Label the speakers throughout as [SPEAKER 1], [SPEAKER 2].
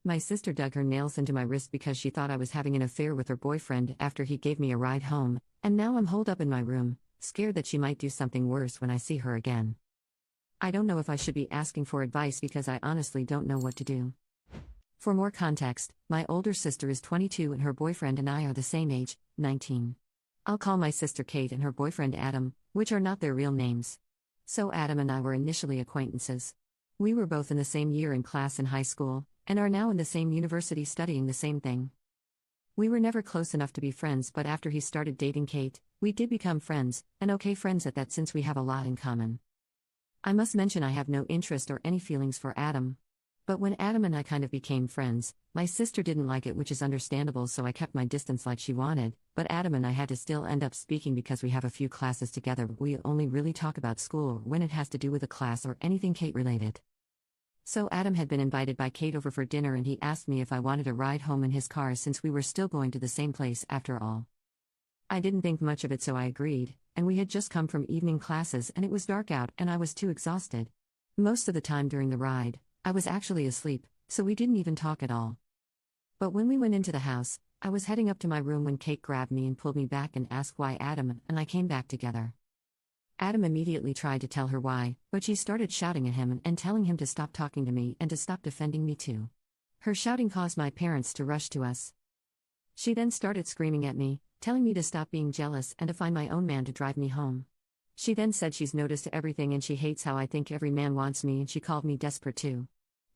[SPEAKER 1] My sister dug her nails into my wrist because she thought I was having an affair with her boyfriend after he gave me a ride home, and now I'm holed up in my room, scared that she might do something worse when I see her again. I don't know if I should be asking for advice because I honestly don't know what to do. For more context, my older sister is 22 and her boyfriend and I are the same age, 19. I'll call my sister Kate and her boyfriend Adam, which are not their real names. So Adam and I were initially acquaintances. We were both in the same year in class in high school, and are now in the same university studying the same thing. We were never close enough to be friends, but after he started dating Kate, we did become friends, and okay friends at that since we have a lot in common. I must mention I have no interest or any feelings for Adam. But when Adam and I kind of became friends, my sister didn't like it, which is understandable, so I kept my distance like she wanted, but Adam and I had to still end up speaking because we have a few classes together, but we only really talk about school or when it has to do with a class or anything Kate related. So Adam had been invited by Kate over for dinner and he asked me if I wanted a ride home in his car since we were still going to the same place after all. I didn't think much of it, so I agreed, and we had just come from evening classes and it was dark out and I was too exhausted. Most of the time during the ride, I was actually asleep, so we didn't even talk at all. But when we went into the house, I was heading up to my room when Kate grabbed me and pulled me back and asked why Adam and I came back together. Adam immediately tried to tell her why, but she started shouting at him and telling him to stop talking to me and to stop defending me too. Her shouting caused my parents to rush to us. She then started screaming at me, telling me to stop being jealous and to find my own man to drive me home. She then said she's noticed everything and she hates how I think every man wants me, and she called me desperate too.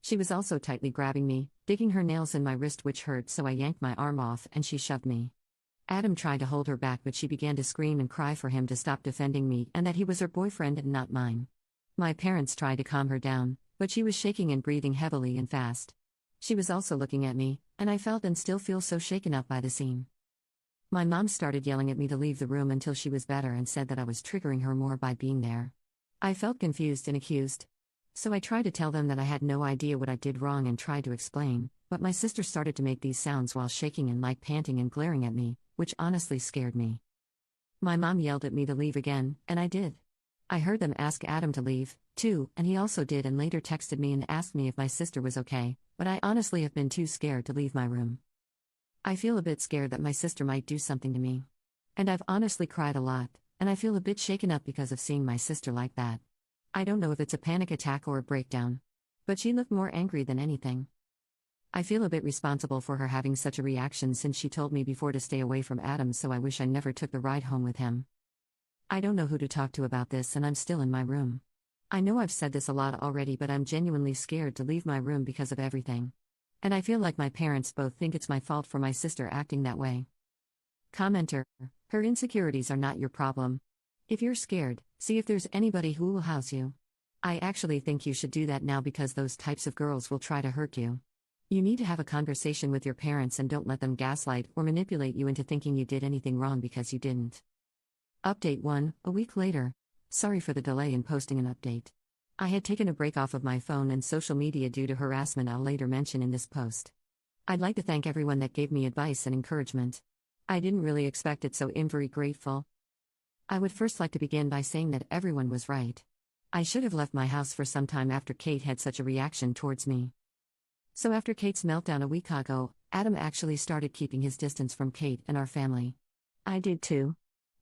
[SPEAKER 1] She was also tightly grabbing me, digging her nails in my wrist, which hurt, so I yanked my arm off and she shoved me. Adam tried to hold her back, but she began to scream and cry for him to stop defending me and that he was her boyfriend and not mine. My parents tried to calm her down, but she was shaking and breathing heavily and fast. She was also looking at me, and I felt and still feel so shaken up by the scene. My mom started yelling at me to leave the room until she was better and said that I was triggering her more by being there. I felt confused and accused. So I tried to tell them that I had no idea what I did wrong and tried to explain, but my sister started to make these sounds while shaking and like panting and glaring at me, which honestly scared me. My mom yelled at me to leave again, and I did. I heard them ask Adam to leave, too, and he also did, and later texted me and asked me if my sister was okay, but I honestly have been too scared to leave my room. I feel a bit scared that my sister might do something to me. And I've honestly cried a lot, and I feel a bit shaken up because of seeing my sister like that. I don't know if it's a panic attack or a breakdown. But she looked more angry than anything. I feel a bit responsible for her having such a reaction since she told me before to stay away from Adam, so I wish I never took the ride home with him. I don't know who to talk to about this and I'm still in my room. I know I've said this a lot already, but I'm genuinely scared to leave my room because of everything. And I feel like my parents both think it's my fault for my sister acting that way. Commenter: her insecurities are not your problem. If you're scared, see if there's anybody who will house you. I actually think you should do that now because those types of girls will try to hurt you. You need to have a conversation with your parents and don't let them gaslight or manipulate you into thinking you did anything wrong because you didn't. Update 1, a week later. Sorry for the delay in posting an update. I had taken a break off of my phone and social media due to harassment I'll later mention in this post. I'd like to thank everyone that gave me advice and encouragement. I didn't really expect it, so I'm very grateful. I would first like to begin by saying that everyone was right. I should have left my house for some time after Kate had such a reaction towards me. So after Kate's meltdown a week ago, Adam actually started keeping his distance from Kate and our family. I did too.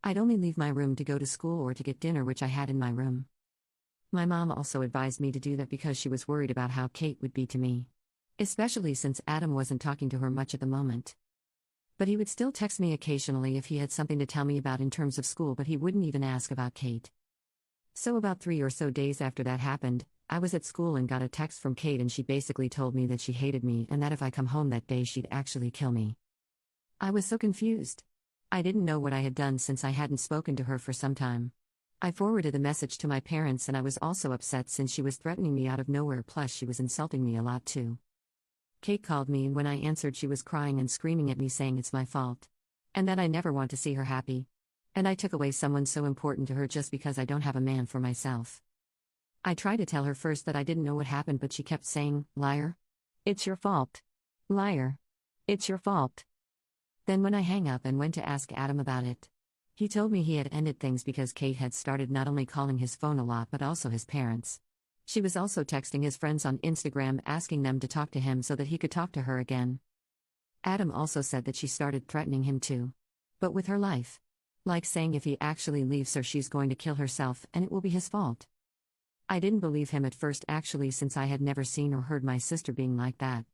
[SPEAKER 1] I'd only leave my room to go to school or to get dinner, which I had in my room. My mom also advised me to do that because she was worried about how Kate would be to me. Especially since Adam wasn't talking to her much at the moment. But he would still text me occasionally if he had something to tell me about in terms of school, but he wouldn't even ask about Kate. So about 3 or so days after that happened, I was at school and got a text from Kate, and she basically told me that she hated me and that if I come home that day she'd actually kill me. I was so confused. I didn't know what I had done since I hadn't spoken to her for some time. I forwarded the message to my parents and I was also upset since she was threatening me out of nowhere, plus she was insulting me a lot too. Kate called me and when I answered she was crying and screaming at me saying it's my fault. And that I never want to see her happy. And I took away someone so important to her just because I don't have a man for myself. I tried to tell her first that I didn't know what happened, but she kept saying, "Liar. It's your fault. Liar. It's your fault." Then when I hang up and went to ask Adam about it, he told me he had ended things because Kate had started not only calling his phone a lot but also his parents. She was also texting his friends on Instagram asking them to talk to him so that he could talk to her again. Adam also said that she started threatening him too. But with her life. Like saying if he actually leaves her, she's going to kill herself and it will be his fault. I didn't believe him at first actually, since I had never seen or heard my sister being like that.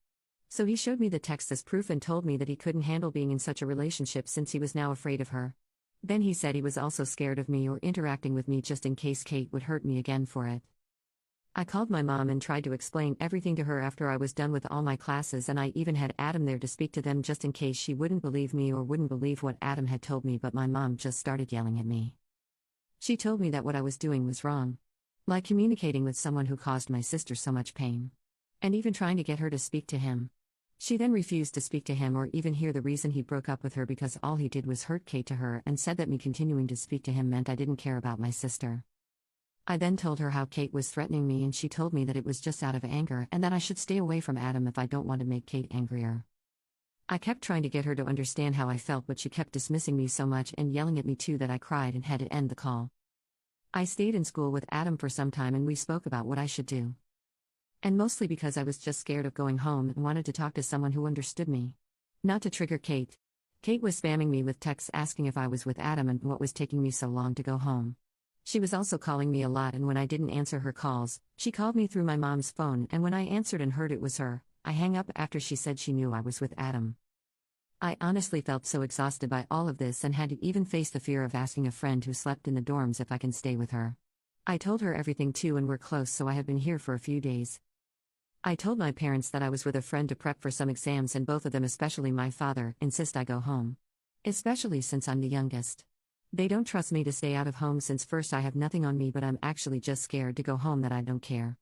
[SPEAKER 1] So he showed me the text as proof and told me that he couldn't handle being in such a relationship since he was now afraid of her. Then he said he was also scared of me or interacting with me just in case Kate would hurt me again for it. I called my mom and tried to explain everything to her after I was done with all my classes, and I even had Adam there to speak to them just in case she wouldn't believe me or wouldn't believe what Adam had told me, but my mom just started yelling at me. She told me that what I was doing was wrong. Like communicating with someone who caused my sister so much pain. And even trying to get her to speak to him. She then refused to speak to him or even hear the reason he broke up with her, because all he did was hurt Kate to her, and said that me continuing to speak to him meant I didn't care about my sister. I then told her how Kate was threatening me, and she told me that it was just out of anger and that I should stay away from Adam if I don't want to make Kate angrier. I kept trying to get her to understand how I felt, but she kept dismissing me so much and yelling at me too that I cried and had to end the call. I stayed in school with Adam for some time and we spoke about what I should do. And mostly because I was just scared of going home and wanted to talk to someone who understood me. Not to trigger Kate. Kate was spamming me with texts asking if I was with Adam and what was taking me so long to go home. She was also calling me a lot, and when I didn't answer her calls, she called me through my mom's phone, and when I answered and heard it was her, I hung up after she said she knew I was with Adam. I honestly felt so exhausted by all of this and had to even face the fear of asking a friend who slept in the dorms if I can stay with her. I told her everything too, and we're close, so I have been here for a few days. I told my parents that I was with a friend to prep for some exams, and both of them, especially my father, insist I go home. Especially since I'm the youngest. They don't trust me to stay out of home since first I have nothing on me, but I'm actually just scared to go home that I don't care.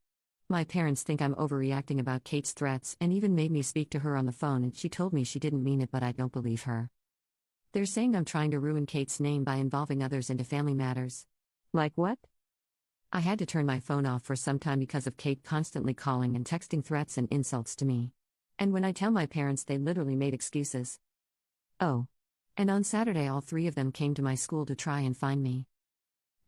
[SPEAKER 1] My parents think I'm overreacting about Kate's threats and even made me speak to her on the phone, and she told me she didn't mean it, but I don't believe her. They're saying I'm trying to ruin Kate's name by involving others into family matters. Like what? I had to turn my phone off for some time because of Kate constantly calling and texting threats and insults to me. And when I tell my parents, they literally made excuses. Oh. And on Saturday all three of them came to my school to try and find me.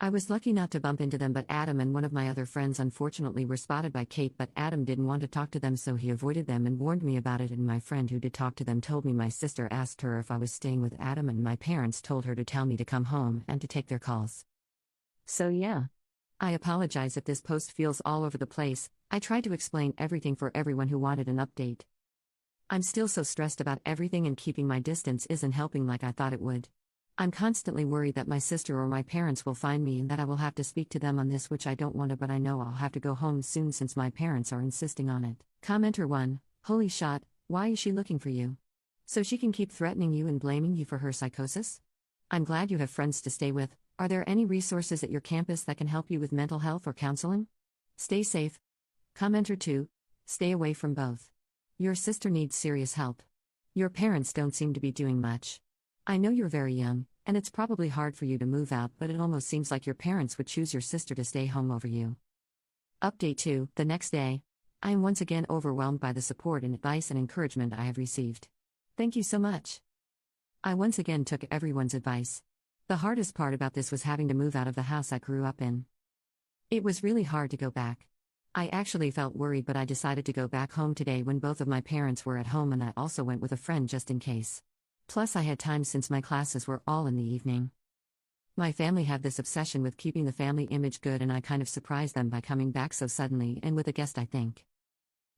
[SPEAKER 1] I was lucky not to bump into them, but Adam and one of my other friends unfortunately were spotted by Kate, but Adam didn't want to talk to them, so he avoided them and warned me about it, and my friend who did talk to them told me my sister asked her if I was staying with Adam, and my parents told her to tell me to come home and to take their calls. So yeah. I apologize if this post feels all over the place. I tried to explain everything for everyone who wanted an update. I'm still so stressed about everything, and keeping my distance isn't helping like I thought it would. I'm constantly worried that my sister or my parents will find me and that I will have to speak to them on this, which I don't want to, but I know I'll have to go home soon since my parents are insisting on it. Commenter 1, holy shot, why is she looking for you? So she can keep threatening you and blaming you for her psychosis? I'm glad you have friends to stay with. Are there any resources at your campus that can help you with mental health or counseling? Stay safe. Commenter 2, stay away from both. Your sister needs serious help. Your parents don't seem to be doing much. I know you're very young, and it's probably hard for you to move out, but it almost seems like your parents would choose your sister to stay home over you. Update 2, the next day. I am once again overwhelmed by the support and advice and encouragement I have received. Thank you so much. I once again took everyone's advice. The hardest part about this was having to move out of the house I grew up in. It was really hard to go back. I actually felt worried, but I decided to go back home today when both of my parents were at home, and I also went with a friend just in case. Plus I had time since my classes were all in the evening. My family have this obsession with keeping the family image good, and I kind of surprised them by coming back so suddenly and with a guest, I think.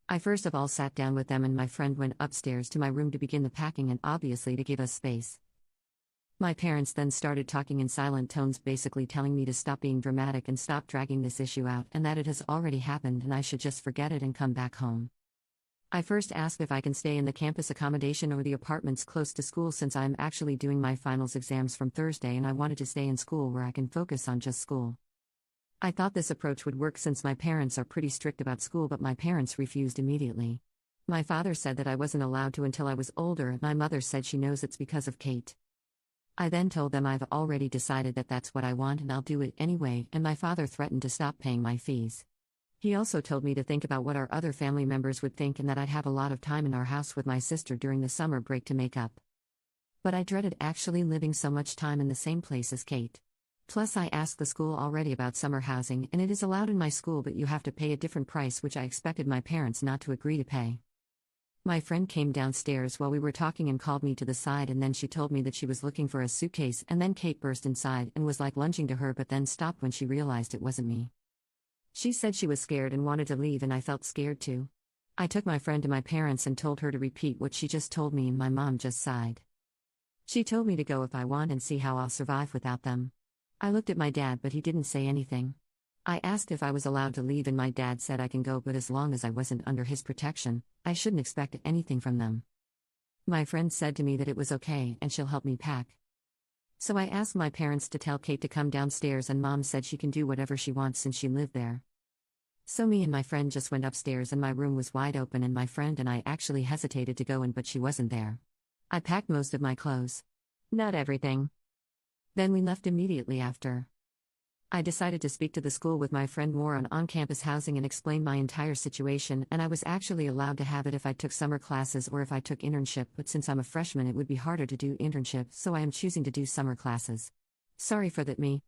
[SPEAKER 1] I first of all sat down with them, and my friend went upstairs to my room to begin the packing and obviously to give us space. My parents then started talking in silent tones, basically telling me to stop being dramatic and stop dragging this issue out, and that it has already happened and I should just forget it and come back home. I first asked if I can stay in the campus accommodation or the apartments close to school, since I am actually doing my finals exams from Thursday and I wanted to stay in school where I can focus on just school. I thought this approach would work since my parents are pretty strict about school, but my parents refused immediately. My father said that I wasn't allowed to until I was older, and my mother said she knows it's because of Kate. I then told them I've already decided that that's what I want and I'll do it anyway, and my father threatened to stop paying my fees. He also told me to think about what our other family members would think and that I'd have a lot of time in our house with my sister during the summer break to make up. But I dreaded actually living so much time in the same place as Kate. Plus, I asked the school already about summer housing, and it is allowed in my school, but you have to pay a different price, which I expected my parents not to agree to pay. My friend came downstairs while we were talking and called me to the side, and then she told me that she was looking for a suitcase, and then Kate burst inside and was like lunging to her, but then stopped when she realized it wasn't me. She said she was scared and wanted to leave, and I felt scared too. I took my friend to my parents and told her to repeat what she just told me, and my mom just sighed. She told me to go if I want and see how I'll survive without them. I looked at my dad, but he didn't say anything. I asked if I was allowed to leave, and my dad said I can go, but as long as I wasn't under his protection, I shouldn't expect anything from them. My friend said to me that it was okay and she'll help me pack. So I asked my parents to tell Kate to come downstairs, and Mom said she can do whatever she wants since she lived there. So me and my friend just went upstairs, and my room was wide open, and my friend and I actually hesitated to go in, but she wasn't there. I packed most of my clothes. Not everything. Then we left immediately after. I decided to speak to the school with my friend more on on-campus housing and explain my entire situation, and I was actually allowed to have it if I took summer classes or if I took internship, but since I'm a freshman it would be harder to do internship, so I am choosing to do summer classes. Sorry for that, me.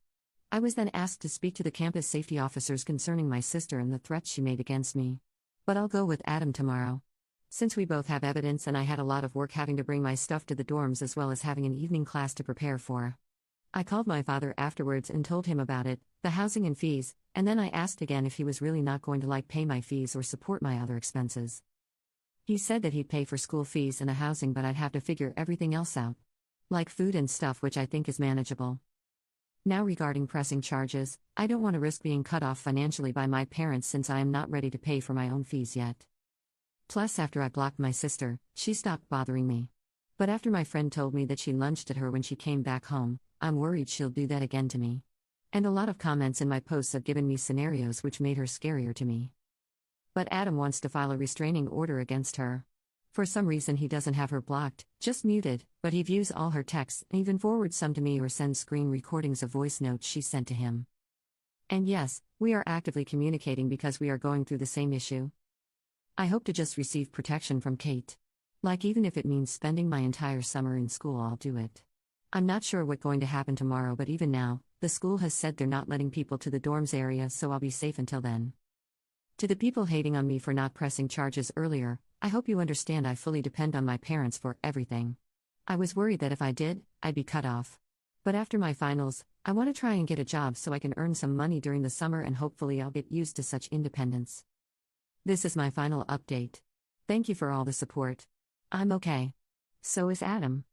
[SPEAKER 1] I was then asked to speak to the campus safety officers concerning my sister and the threats she made against me. But I'll go with Adam tomorrow. Since we both have evidence, and I had a lot of work having to bring my stuff to the dorms as well as having an evening class to prepare for. I called my father afterwards and told him about it, the housing and fees, and then I asked again if he was really not going to pay my fees or support my other expenses. He said that he'd pay for school fees and the housing, but I'd have to figure everything else out. Like food and stuff, which I think is manageable. Now regarding pressing charges, I don't want to risk being cut off financially by my parents since I am not ready to pay for my own fees yet. Plus, after I blocked my sister, she stopped bothering me. But after my friend told me that she lunged at her when she came back home, I'm worried she'll do that again to me. And a lot of comments in my posts have given me scenarios which made her scarier to me. But Adam wants to file a restraining order against her. For some reason he doesn't have her blocked, just muted, but he views all her texts and even forwards some to me or sends screen recordings of voice notes she sent to him. And yes, we are actively communicating because we are going through the same issue. I hope to just receive protection from Kate. Even if it means spending my entire summer in school, I'll do it. I'm not sure what's going to happen tomorrow, but even now, the school has said they're not letting people to the dorms area, so I'll be safe until then. To the people hating on me for not pressing charges earlier, I hope you understand I fully depend on my parents for everything. I was worried that if I did, I'd be cut off. But after my finals, I want to try and get a job so I can earn some money during the summer, and hopefully I'll get used to such independence. This is my final update. Thank you for all the support. I'm okay. So is Adam.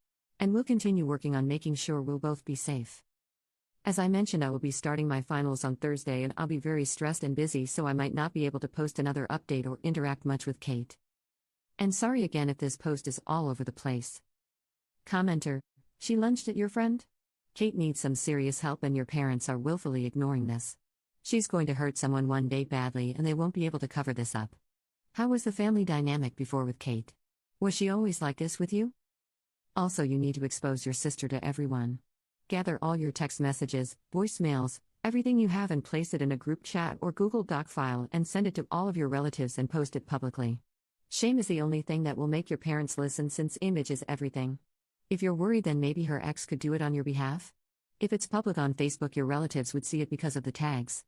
[SPEAKER 1] And we'll continue working on making sure we'll both be safe. As I mentioned, I will be starting my finals on Thursday, and I'll be very stressed and busy, so I might not be able to post another update or interact much with Kate. And sorry again if this post is all over the place. Commenter: she lunged at your friend? Kate needs some serious help, and your parents are willfully ignoring this. She's going to hurt someone one day badly, and they won't be able to cover this up. How was the family dynamic before with Kate? Was she always like this with you? Also, you need to expose your sister to everyone. Gather all your text messages, voicemails, everything you have, and place it in a group chat or Google Doc file and send it to all of your relatives and post it publicly. Shame is the only thing that will make your parents listen, since image is everything. If you're worried, then maybe her ex could do it on your behalf? If it's public on Facebook, your relatives would see it because of the tags.